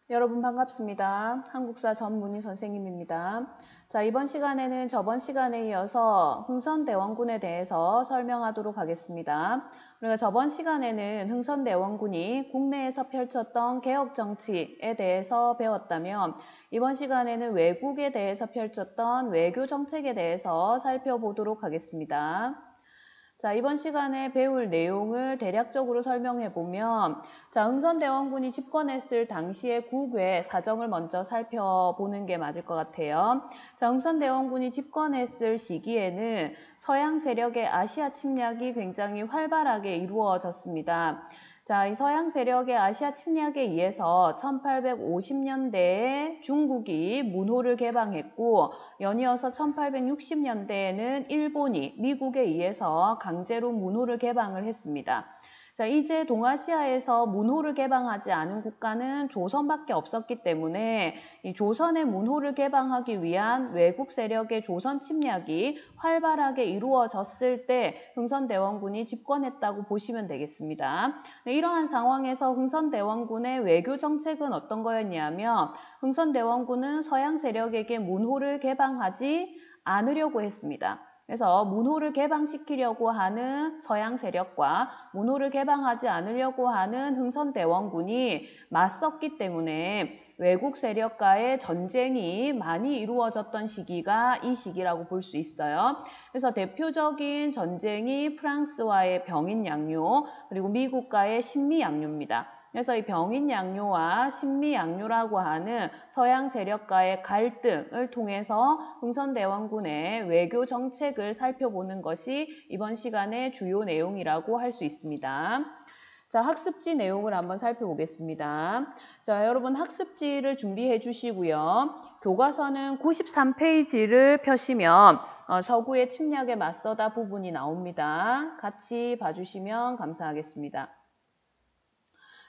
여러분 반갑습니다. 한국사 전문희 선생님입니다. 자, 이번 시간에는 저번 시간에 이어서 흥선대원군에 대해서 설명하도록 하겠습니다. 우리가 저번 시간에는 흥선대원군이 국내에서 펼쳤던 개혁 정치에 대해서 배웠다면 이번 시간에는 외국에 대해서 펼쳤던 외교 정책에 대해서 살펴보도록 하겠습니다. 자, 이번 시간에 배울 내용을 대략적으로 설명해 보면, 자, 흥선대원군이 집권했을 당시의 국외 사정을 먼저 살펴보는 게 맞을 것 같아요. 자, 흥선대원군이 집권했을 시기에는 서양 세력의 아시아 침략이 굉장히 활발하게 이루어졌습니다. 자, 이 서양 세력의 아시아 침략에 의해서 1850년대에 중국이 문호를 개방했고, 연이어서 1860년대에는 일본이 미국에 의해서 강제로 문호를 개방을 했습니다. 자, 이제 동아시아에서 문호를 개방하지 않은 국가는 조선밖에 없었기 때문에 이 조선의 문호를 개방하기 위한 외국 세력의 조선 침략이 활발하게 이루어졌을 때 흥선대원군이 집권했다고 보시면 되겠습니다. 이러한 상황에서 흥선대원군의 외교 정책은 어떤 거였냐면 흥선대원군은 서양 세력에게 문호를 개방하지 않으려고 했습니다. 그래서 문호를 개방시키려고 하는 서양 세력과 문호를 개방하지 않으려고 하는 흥선대원군이 맞섰기 때문에 외국 세력과의 전쟁이 많이 이루어졌던 시기가 이 시기라고 볼 수 있어요. 그래서 대표적인 전쟁이 프랑스와의 병인양요, 그리고 미국과의 신미양요입니다. 그래서 이 병인양요와 신미양요라고 하는 서양 세력과의 갈등을 통해서 흥선대원군의 외교 정책을 살펴보는 것이 이번 시간의 주요 내용이라고 할 수 있습니다. 자, 학습지 내용을 한번 살펴보겠습니다. 자, 여러분 학습지를 준비해 주시고요. 교과서는 93페이지를 펴시면 서구의 침략에 맞서다 부분이 나옵니다. 같이 봐주시면 감사하겠습니다.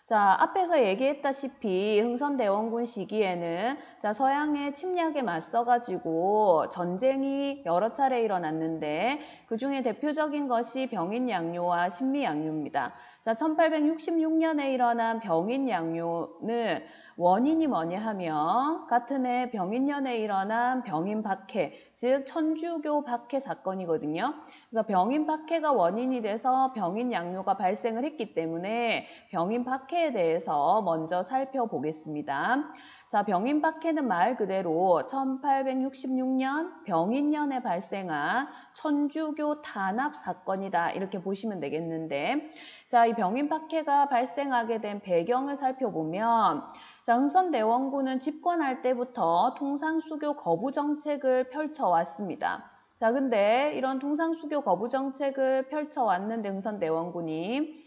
자, 앞에서 얘기했다시피 흥선대원군 시기에는 자, 서양의 침략에 맞서가지고 전쟁이 여러 차례 일어났는데 그 중에 대표적인 것이 병인양요와 신미양요입니다. 자, 1866년에 일어난 병인양요는 원인이 뭐냐 하면 같은 해 병인년에 일어난 병인박해, 즉 천주교 박해 사건이거든요. 그래서 병인박해가 원인이 돼서 병인양요가 발생을 했기 때문에 병인박해에 대해서 먼저 살펴보겠습니다. 자, 병인박해는 말 그대로 1866년 병인년에 발생한 천주교 탄압 사건이다 이렇게 보시면 되겠는데, 자, 이 병인박해가 발생하게 된 배경을 살펴보면 자, 흥선대원군은 집권할 때부터 통상수교 거부 정책을 펼쳐왔습니다. 자, 근데 이런 통상수교 거부 정책을 펼쳐왔는데 흥선대원군이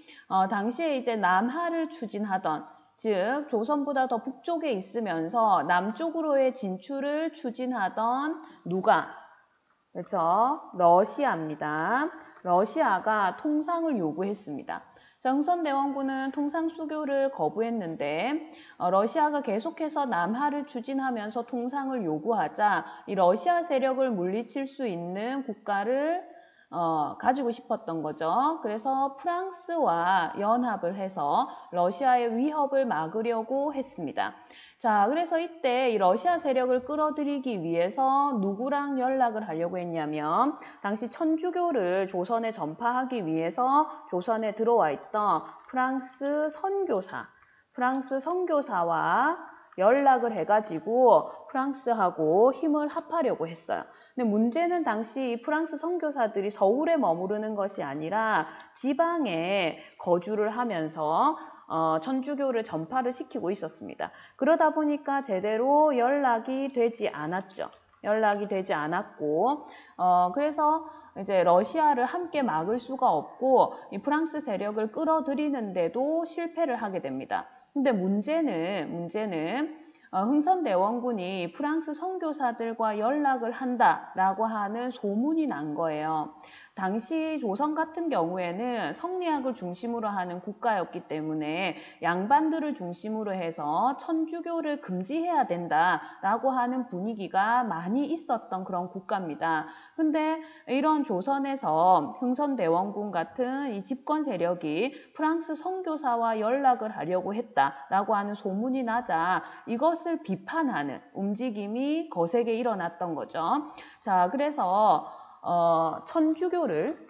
당시에 이제 남하를 추진하던, 즉 조선보다 더 북쪽에 있으면서 남쪽으로의 진출을 추진하던 누가? 그렇죠? 러시아입니다. 러시아가 통상을 요구했습니다. 자, 흥선대원군은 통상수교를 거부했는데 러시아가 계속해서 남하를 추진하면서 통상을 요구하자 이 러시아 세력을 물리칠 수 있는 국가를 가지고 싶었던 거죠. 그래서 프랑스와 연합을 해서 러시아의 위협을 막으려고 했습니다. 자, 그래서 이때 이 러시아 세력을 끌어들이기 위해서 누구랑 연락을 하려고 했냐면 당시 천주교를 조선에 전파하기 위해서 조선에 들어와 있던 프랑스 선교사와 연락을 해가지고 프랑스하고 힘을 합하려고 했어요. 근데 문제는 당시 프랑스 선교사들이 서울에 머무르는 것이 아니라 지방에 거주를 하면서 천주교를 전파를 시키고 있었습니다. 그러다 보니까 제대로 연락이 되지 않았죠. 연락이 되지 않았고 그래서 이제 러시아를 함께 막을 수가 없고 이 프랑스 세력을 끌어들이는데도 실패를 하게 됩니다. 근데 문제는 흥선대원군이 프랑스 선교사들과 연락을 한다라고 하는 소문이 난 거예요. 당시 조선 같은 경우에는 성리학을 중심으로 하는 국가였기 때문에 양반들을 중심으로 해서 천주교를 금지해야 된다라고 하는 분위기가 많이 있었던 그런 국가입니다. 근데 이런 조선에서 흥선대원군 같은 이 집권 세력이 프랑스 선교사와 연락을 하려고 했다라고 하는 소문이 나자 이것을 비판하는 움직임이 거세게 일어났던 거죠. 자, 그래서 천주교를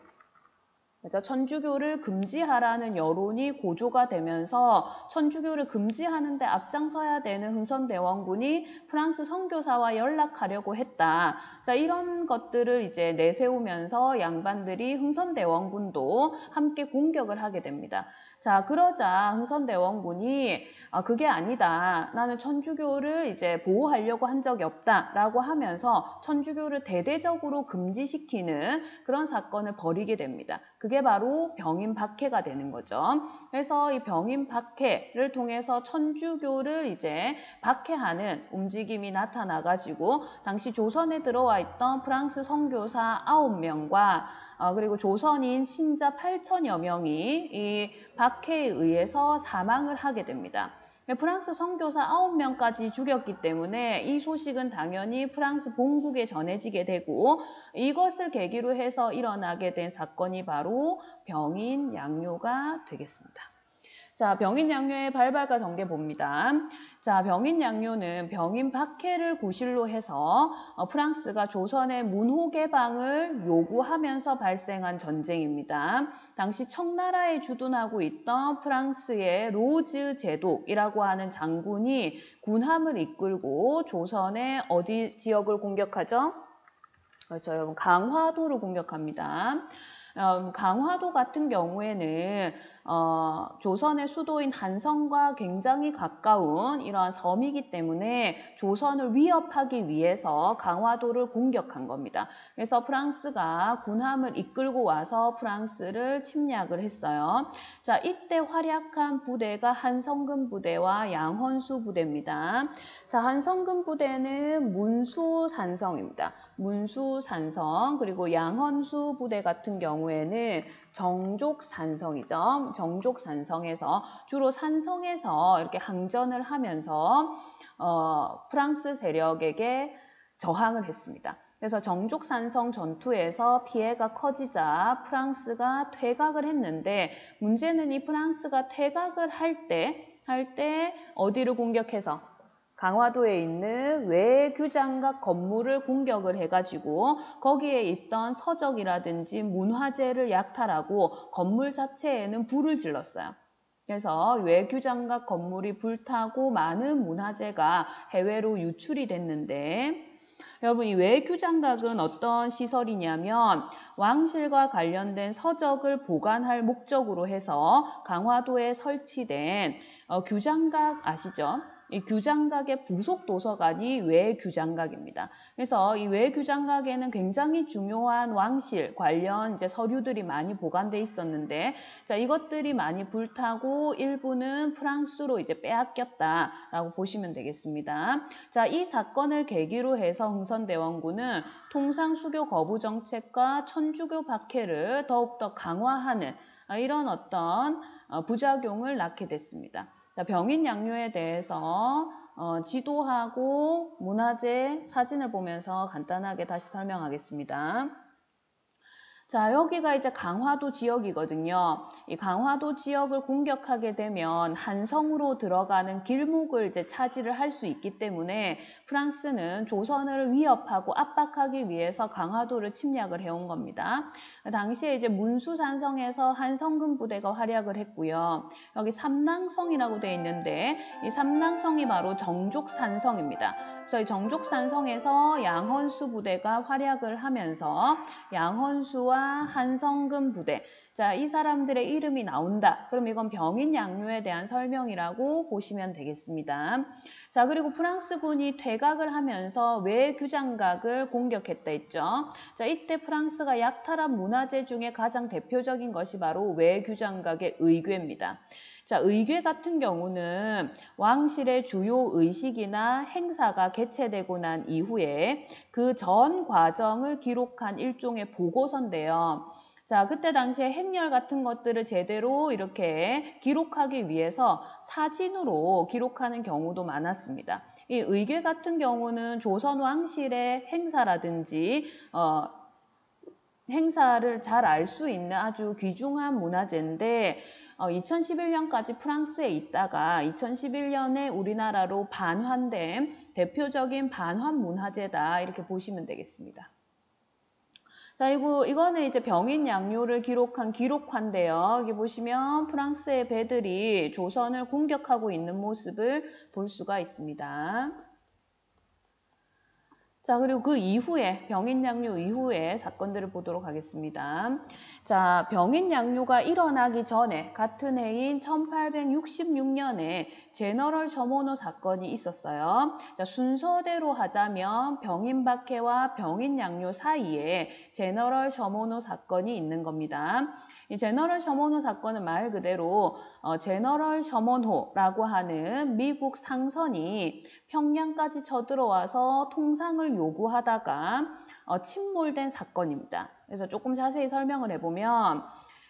금지하라는 여론이 고조가 되면서 천주교를 금지하는 데 앞장서야 되는 흥선대원군이 프랑스 선교사와 연락하려고 했다. 자, 이런 것들을 이제 내세우면서 양반들이 흥선대원군도 함께 공격을 하게 됩니다. 자, 그러자 흥선대원군이 그게 아니다. 나는 천주교를 이제 보호하려고 한 적이 없다라고 하면서 천주교를 대대적으로 금지시키는 그런 사건을 벌이게 됩니다. 그게 바로 병인박해가 되는 거죠. 그래서 이 병인박해를 통해서 천주교를 이제 박해하는 움직임이 나타나가지고 당시 조선에 들어와 있던 프랑스 선교사 9명과 그리고 조선인 신자 8천여 명이 이 박해에 의해서 사망을 하게 됩니다. 프랑스 선교사 9명까지 죽였기 때문에 이 소식은 당연히 프랑스 본국에 전해지게 되고 이것을 계기로 해서 일어나게 된 사건이 바로 병인 양요가 되겠습니다. 자, 병인 양요의 발발과 전개 봅니다. 자, 병인 양요는 병인 박해를 구실로 해서 프랑스가 조선의 문호 개방을 요구하면서 발생한 전쟁입니다. 당시 청나라에 주둔하고 있던 프랑스의 로즈 제독이라고 하는 장군이 군함을 이끌고 조선의 어디 지역을 공격하죠? 그렇죠, 여러분. 강화도를 공격합니다. 강화도 같은 경우에는 조선의 수도인 한성과 굉장히 가까운 이러한 섬이기 때문에 조선을 위협하기 위해서 강화도를 공격한 겁니다. 그래서 프랑스가 군함을 이끌고 와서 프랑스를 침략을 했어요. 자, 이때 활약한 부대가 한성근 부대와 양헌수 부대입니다. 자, 한성근 부대는 문수산성입니다. 문수산성, 그리고 양헌수 부대 같은 경우에는 정족산성이죠. 정족산성에서 주로 산성에서 이렇게 항전을 하면서 프랑스 세력에게 저항을 했습니다. 그래서 정족산성 전투에서 피해가 커지자 프랑스가 퇴각을 했는데 문제는 이 프랑스가 퇴각을 할 때 어디를 공격해서 강화도에 있는 외규장각 건물을 공격을 해가지고 거기에 있던 서적이라든지 문화재를 약탈하고 건물 자체에는 불을 질렀어요. 그래서 외규장각 건물이 불타고 많은 문화재가 해외로 유출이 됐는데 여러분, 이 외규장각은 어떤 시설이냐면 왕실과 관련된 서적을 보관할 목적으로 해서 강화도에 설치된 규장각 아시죠? 이 규장각의 부속 도서관이 외규장각입니다. 그래서 이 외규장각에는 굉장히 중요한 왕실 관련 이제 서류들이 많이 보관돼 있었는데, 자, 이것들이 많이 불타고 일부는 프랑스로 이제 빼앗겼다라고 보시면 되겠습니다. 자, 이 사건을 계기로 해서 흥선대원군은 통상수교 거부 정책과 천주교 박해를 더욱더 강화하는 이런 어떤 부작용을 낳게 됐습니다. 병인 양요에 대해서 지도하고 문화재 사진을 보면서 간단하게 다시 설명하겠습니다. 자, 여기가 이제 강화도 지역이거든요. 이 강화도 지역을 공격하게 되면 한성으로 들어가는 길목을 이제 차지를 할 수 있기 때문에 프랑스는 조선을 위협하고 압박하기 위해서 강화도를 침략을 해온 겁니다. 당시에 이제 문수산성에서 한성근 부대가 활약을 했고요. 여기 삼낭성이라고 되어 있는데 이 삼낭성이 바로 정족산성입니다. 그래서 이 정족산성에서 양헌수 부대가 활약을 하면서 양헌수와 한성근 부대, 자, 이 사람들의 이름이 나온다. 그럼 이건 병인 양요에 대한 설명이라고 보시면 되겠습니다. 자, 그리고 프랑스군이 퇴각을 하면서 외규장각을 공격했다 했죠. 자, 이때 프랑스가 약탈한 문화재 중에 가장 대표적인 것이 바로 외규장각의 의궤입니다. 자, 의궤 같은 경우는 왕실의 주요 의식이나 행사가 개최되고 난 이후에 그 전 과정을 기록한 일종의 보고서인데요. 자, 그때 당시에 행렬 같은 것들을 제대로 이렇게 기록하기 위해서 사진으로 기록하는 경우도 많았습니다. 이 의궤 같은 경우는 조선 왕실의 행사라든지 행사를 잘 알 수 있는 아주 귀중한 문화재인데 2011년까지 프랑스에 있다가 2011년에 우리나라로 반환된 대표적인 반환 문화재다 이렇게 보시면 되겠습니다. 자, 이거는 이제 병인 양요를 기록한 기록화인데요. 여기 보시면 프랑스의 배들이 조선을 공격하고 있는 모습을 볼 수가 있습니다. 자, 그리고 그 이후에 병인 양요 이후에 사건들을 보도록 하겠습니다. 자, 병인 양요가 일어나기 전에 같은 해인 1866년에 제너럴 셔모노 사건이 있었어요. 자, 순서대로 하자면 병인 박해와 병인 양요 사이에 제너럴 셔모노 사건이 있는 겁니다. 이 제너럴 셔모노 사건은 말 그대로 제너럴 셔먼호라고 하는 미국 상선이 평양까지 쳐들어와서 통상을 요구하다가 침몰된 사건입니다. 그래서 조금 자세히 설명을 해보면,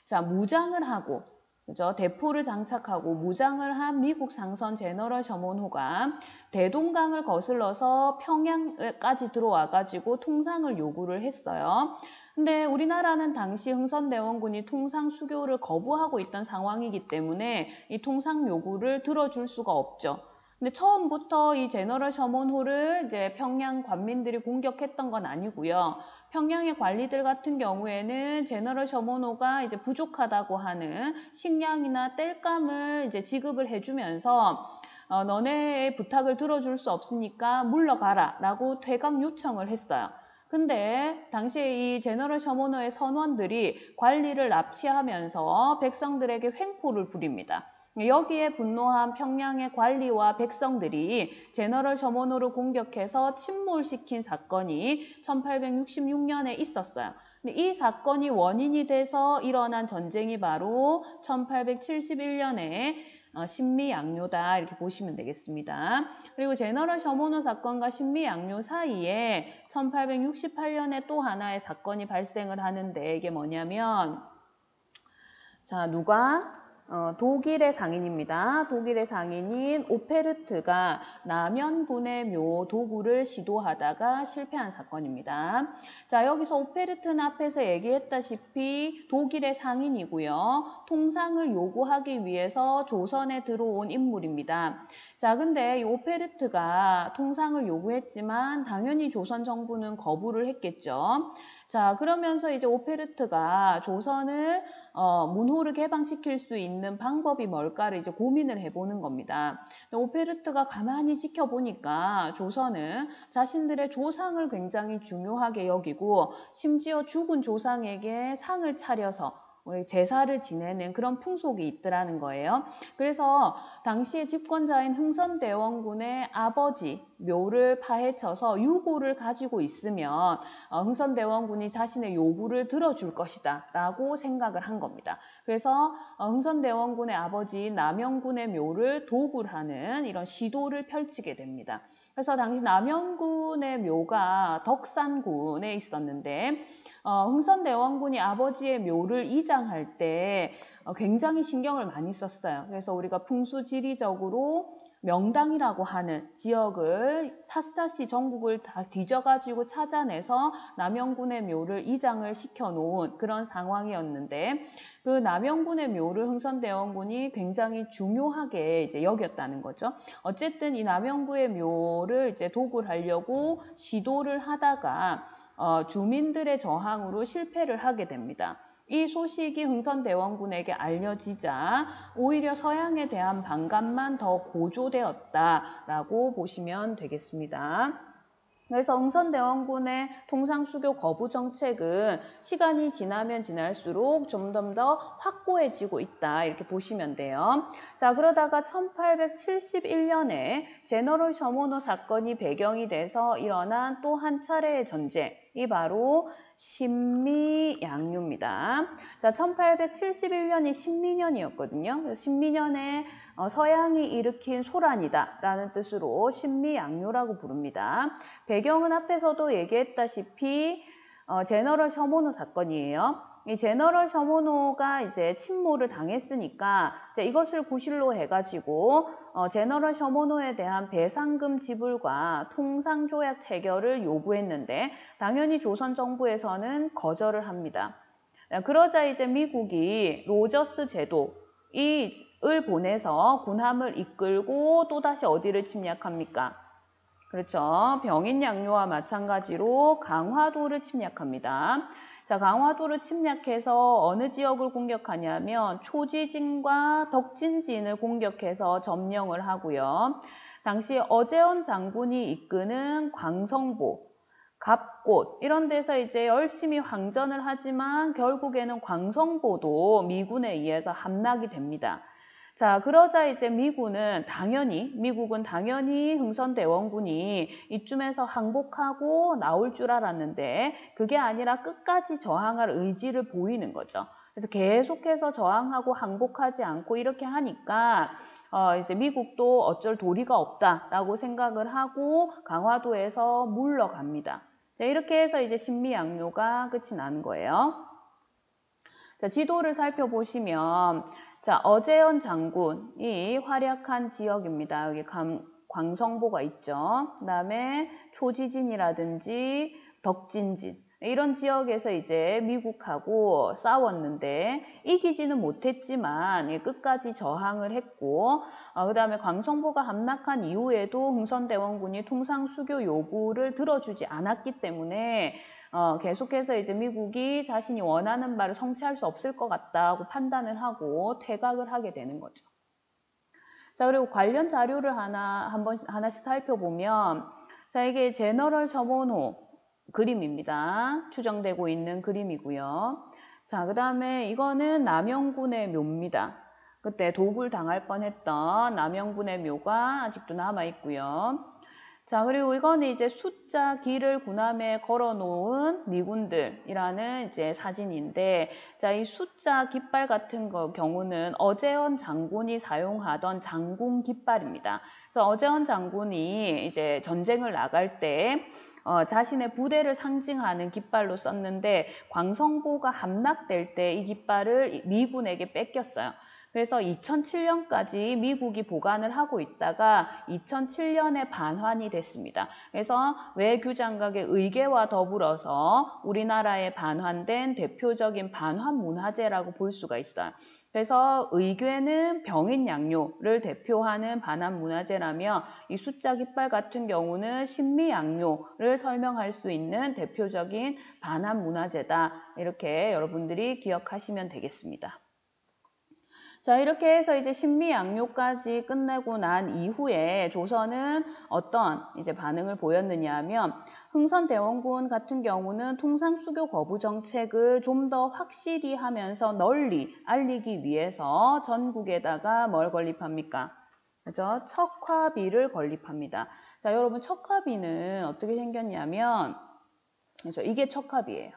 자, 무장을 하고, 그죠? 대포를 장착하고 무장을 한 미국 상선 제너럴 셔먼호가 대동강을 거슬러서 평양까지 들어와가지고 통상을 요구를 했어요. 근데 우리나라는 당시 흥선대원군이 통상 수교를 거부하고 있던 상황이기 때문에 이 통상 요구를 들어줄 수가 없죠. 근데 처음부터 이 제너럴 셔먼호를 이제 평양 관민들이 공격했던 건 아니고요. 평양의 관리들 같은 경우에는 제너럴 셔먼호가 이제 부족하다고 하는 식량이나 땔감을 이제 지급을 해주면서 너네의 부탁을 들어줄 수 없으니까 물러가라 라고 퇴각 요청을 했어요. 근데 당시에 이 제너럴 셔먼호의 선원들이 관리를 납치하면서 백성들에게 횡포를 부립니다. 여기에 분노한 평양의 관리와 백성들이 제너럴 셔먼호를 공격해서 침몰시킨 사건이 1866년에 있었어요. 근데 이 사건이 원인이 돼서 일어난 전쟁이 바로 1871년에 신미양요다 이렇게 보시면 되겠습니다. 그리고 제너럴 셔먼호 사건과 신미양요 사이에 1868년에 또 하나의 사건이 발생을 하는데 이게 뭐냐면 자, 누가? 독일의 상인입니다. 독일의 상인인 오페르트가 남연군의 묘 도구를 시도하다가 실패한 사건입니다. 자, 여기서 오페르트는 앞에서 얘기했다시피 독일의 상인이고요. 통상을 요구하기 위해서 조선에 들어온 인물입니다. 자, 근데 이 오페르트가 통상을 요구했지만 당연히 조선 정부는 거부를 했겠죠. 자, 그러면서 이제 오페르트가 조선을 문호를 개방시킬 수 있는 방법이 뭘까를 이제 고민을 해보는 겁니다. 오페르트가 가만히 지켜보니까 조선은 자신들의 조상을 굉장히 중요하게 여기고 심지어 죽은 조상에게 상을 차려서 제사를 지내는 그런 풍속이 있더라는 거예요. 그래서 당시의 집권자인 흥선대원군의 아버지 묘를 파헤쳐서 유고를 가지고 있으면 흥선대원군이 자신의 요구를 들어줄 것이다 라고 생각을 한 겁니다. 그래서 흥선대원군의 아버지 남영군의 묘를 도굴하는 이런 시도를 펼치게 됩니다. 그래서 당시 남영군의 묘가 덕산군에 있었는데 흥선대원군이 아버지의 묘를 이장할 때 굉장히 신경을 많이 썼어요. 그래서 우리가 풍수지리적으로 명당이라고 하는 지역을 사스타시 전국을 다 뒤져가지고 찾아내서 남영군의 묘를 이장을 시켜놓은 그런 상황이었는데 그 남영군의 묘를 흥선대원군이 굉장히 중요하게 이제 여겼다는 거죠. 어쨌든 이 남영군의 묘를 이제 도굴하려고 시도를 하다가 주민들의 저항으로 실패를 하게 됩니다. 이 소식이 흥선대원군에게 알려지자 오히려 서양에 대한 반감만 더 고조되었다라고 보시면 되겠습니다. 그래서 흥선대원군의 통상수교 거부 정책은 시간이 지나면 지날수록 점점 더 확고해지고 있다 이렇게 보시면 돼요. 자, 그러다가 1871년에 제너럴 셔먼호 사건이 배경이 돼서 일어난 또 한 차례의 전쟁이 바로 신미양요입니다. 자, 1871년이 신미년이었거든요. 신미년에 서양이 일으킨 소란이다 라는 뜻으로 신미양요라고 부릅니다. 배경은 앞에서도 얘기했다시피 제너럴 셔먼호 사건이에요. 이 제너럴 셔모노가 이제 침몰을 당했으니까 이제 이것을 구실로 해가지고 제너럴 셔모노에 대한 배상금 지불과 통상조약 체결을 요구했는데 당연히 조선 정부에서는 거절을 합니다. 그러자 이제 미국이 로저스 제도 이을 보내서 군함을 이끌고 또다시 어디를 침략합니까? 그렇죠. 병인 양요와 마찬가지로 강화도를 침략합니다. 자, 강화도를 침략해서 어느 지역을 공격하냐면 초지진과 덕진진을 공격해서 점령을 하고요. 당시 어제원 장군이 이끄는 광성보, 갑곶 이런 데서 이제 열심히 항전을 하지만 결국에는 광성보도 미군에 의해서 함락이 됩니다. 자, 그러자 이제 미국은 당연히 흥선대원군이 이쯤에서 항복하고 나올 줄 알았는데 그게 아니라 끝까지 저항할 의지를 보이는 거죠. 그래서 계속해서 저항하고 항복하지 않고 이렇게 하니까 이제 미국도 어쩔 도리가 없다라고 생각을 하고 강화도에서 물러갑니다. 자, 이렇게 해서 이제 신미양요가 끝이 나는 거예요. 자, 지도를 살펴보시면 자, 어제원 장군이 활약한 지역입니다. 여기 광성보가 있죠. 그 다음에 초지진이라든지 덕진진 이런 지역에서 이제 미국하고 싸웠는데 이기지는 못했지만 끝까지 저항을 했고 그 다음에 광성보가 함락한 이후에도 흥선대원군이 통상수교 요구를 들어주지 않았기 때문에 계속해서 이제 미국이 자신이 원하는 바를 성취할 수 없을 것 같다고 판단을 하고 퇴각을 하게 되는 거죠. 자, 그리고 관련 자료를 하나씩 살펴보면 자, 이게 제너럴 셔모노 그림입니다. 추정되고 있는 그림이고요. 자, 그 다음에 이거는 남영군의 묘입니다. 그때 독을 당할 뻔했던 남영군의 묘가 아직도 남아있고요. 자, 그리고 이거는 이제 숫자 기를 군함에 걸어놓은 미군들이라는 이제 사진인데, 자, 이 숫자 깃발 같은 경우는 어제원 장군이 사용하던 장군 깃발입니다. 그래서 어제원 장군이 이제 전쟁을 나갈 때 자신의 부대를 상징하는 깃발로 썼는데 광성보가 함락될 때 이 깃발을 미군에게 뺏겼어요. 그래서 2007년까지 미국이 보관을 하고 있다가 2007년에 반환이 됐습니다. 그래서 외교 장각의 의궤와 더불어서 우리나라에 반환된 대표적인 반환 문화재라고 볼 수가 있어요. 그래서 의궤는 병인 양요를 대표하는 반환 문화재라며 이 숫자 깃발 같은 경우는 신미양요를 설명할 수 있는 대표적인 반환 문화재다. 이렇게 여러분들이 기억하시면 되겠습니다. 자, 이렇게 해서 이제 신미양요까지 끝내고 난 이후에 조선은 어떤 이제 반응을 보였느냐 하면 흥선대원군 같은 경우는 통상수교 거부 정책을 좀 더 확실히 하면서 널리 알리기 위해서 전국에다가 뭘 건립합니까? 그죠? 척화비를 건립합니다. 자, 여러분 척화비는 어떻게 생겼냐면 그래서 이게 척화비예요.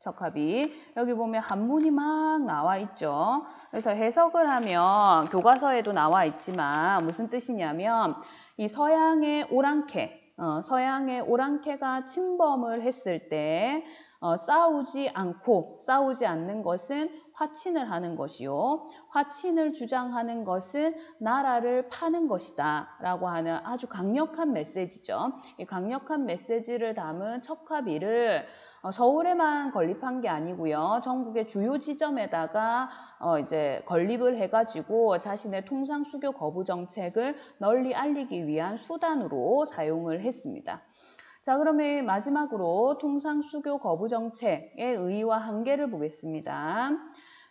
척화비. 여기 보면 한문이 막 나와 있죠. 그래서 해석을 하면 교과서에도 나와 있지만 무슨 뜻이냐면 이 서양의 오랑캐가 침범을 했을 때 싸우지 않는 것은 화친을 하는 것이요. 화친을 주장하는 것은 나라를 파는 것이다 라고 하는 아주 강력한 메시지죠. 이 강력한 메시지를 담은 척화비를 서울에만 건립한 게 아니고요. 전국의 주요 지점에다가 이제 건립을 해가지고 자신의 통상수교 거부 정책을 널리 알리기 위한 수단으로 사용을 했습니다. 자, 그러면 마지막으로 통상수교 거부 정책의 의의와 한계를 보겠습니다.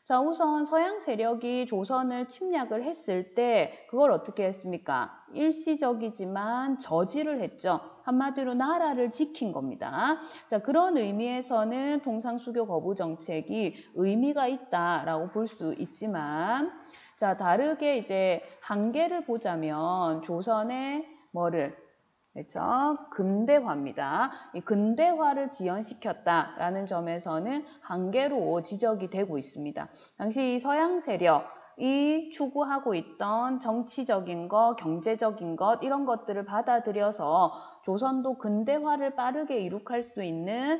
자, 우선 서양 세력이 조선을 침략을 했을 때 그걸 어떻게 했습니까? 일시적이지만 저지를 했죠. 한마디로 나라를 지킨 겁니다. 자, 그런 의미에서는 통상수교 거부 정책이 의미가 있다라고 볼 수 있지만 자, 다르게 이제 한계를 보자면 조선의 그렇죠? 근대화입니다. 이 근대화를 지연시켰다라는 점에서는 한계로 지적이 되고 있습니다. 당시 이 서양 세력이 추구하고 있던 정치적인 것, 경제적인 것 이런 것들을 받아들여서 조선도 근대화를 빠르게 이룩할 수 있는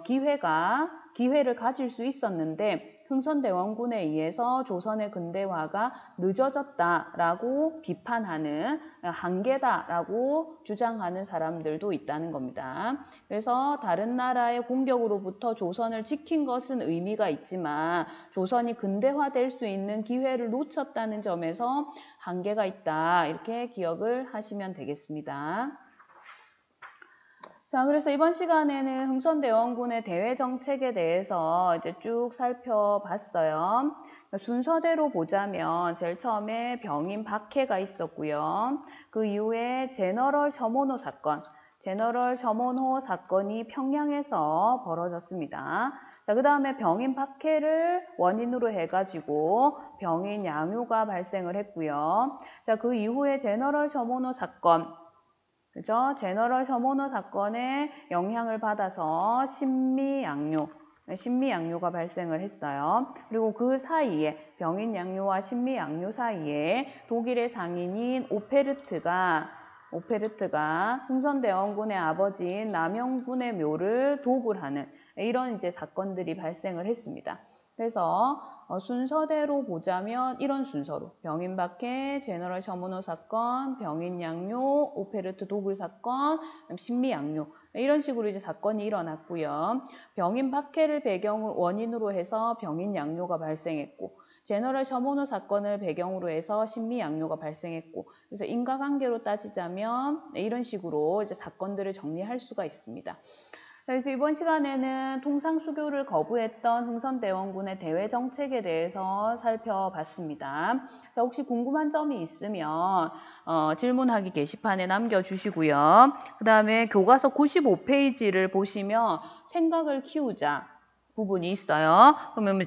기회가 기회를 가질 수 있었는데 흥선대원군에 의해서 조선의 근대화가 늦어졌다라고 비판하는, 한계다라고 주장하는 사람들도 있다는 겁니다. 그래서 다른 나라의 공격으로부터 조선을 지킨 것은 의미가 있지만 조선이 근대화될 수 있는 기회를 놓쳤다는 점에서 한계가 있다, 이렇게 기억을 하시면 되겠습니다. 자, 그래서 이번 시간에는 흥선대원군의 대외 정책에 대해서 이제 쭉 살펴봤어요. 순서대로 보자면 제일 처음에 병인 박해가 있었고요. 그 이후에 제너럴 셔모노 사건, 제너럴 셔모노 사건이 평양에서 벌어졌습니다. 자, 그 다음에 병인 박해를 원인으로 해가지고 병인 양요가 발생을 했고요. 자, 그 이후에 제너럴 셔모노 사건, 그죠? 제너럴 셔모노 사건에 영향을 받아서 신미양요가 발생을 했어요. 그리고 그 사이에 병인 양요와 신미 양요 사이에 독일의 상인인 오페르트가 흥선대원군의 아버지인 남영군의 묘를 도굴 하는 이런 이제 사건들이 발생을 했습니다. 그래서 순서대로 보자면 이런 순서로 병인 박해, 제너럴 셔모노 사건, 병인 양요, 오페르트 도굴 사건, 신미 양요, 이런 식으로 이제 사건이 일어났고요. 병인 박해를 원인으로 해서 병인 양요가 발생했고, 제너럴 셔모노 사건을 배경으로 해서 신미 양요가 발생했고, 그래서 인과관계로 따지자면 이런 식으로 이제 사건들을 정리할 수가 있습니다. 그래서 이번 시간에는 통상수교를 거부했던 흥선대원군의 대외 정책에 대해서 살펴봤습니다. 자, 혹시 궁금한 점이 있으면 질문하기 게시판에 남겨주시고요. 그 다음에 교과서 95페이지를 보시면 생각을 키우자 부분이 있어요. 그러면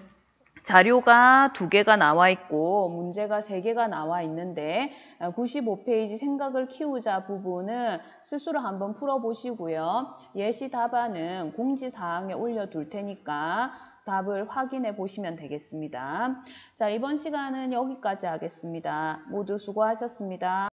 자료가 2개가 나와 있고 문제가 3개가 나와 있는데 95페이지 생각을 키우자 부분은 스스로 한번 풀어보시고요. 예시 답안은 공지사항에 올려둘 테니까 답을 확인해 보시면 되겠습니다. 자, 이번 시간은 여기까지 하겠습니다. 모두 수고하셨습니다.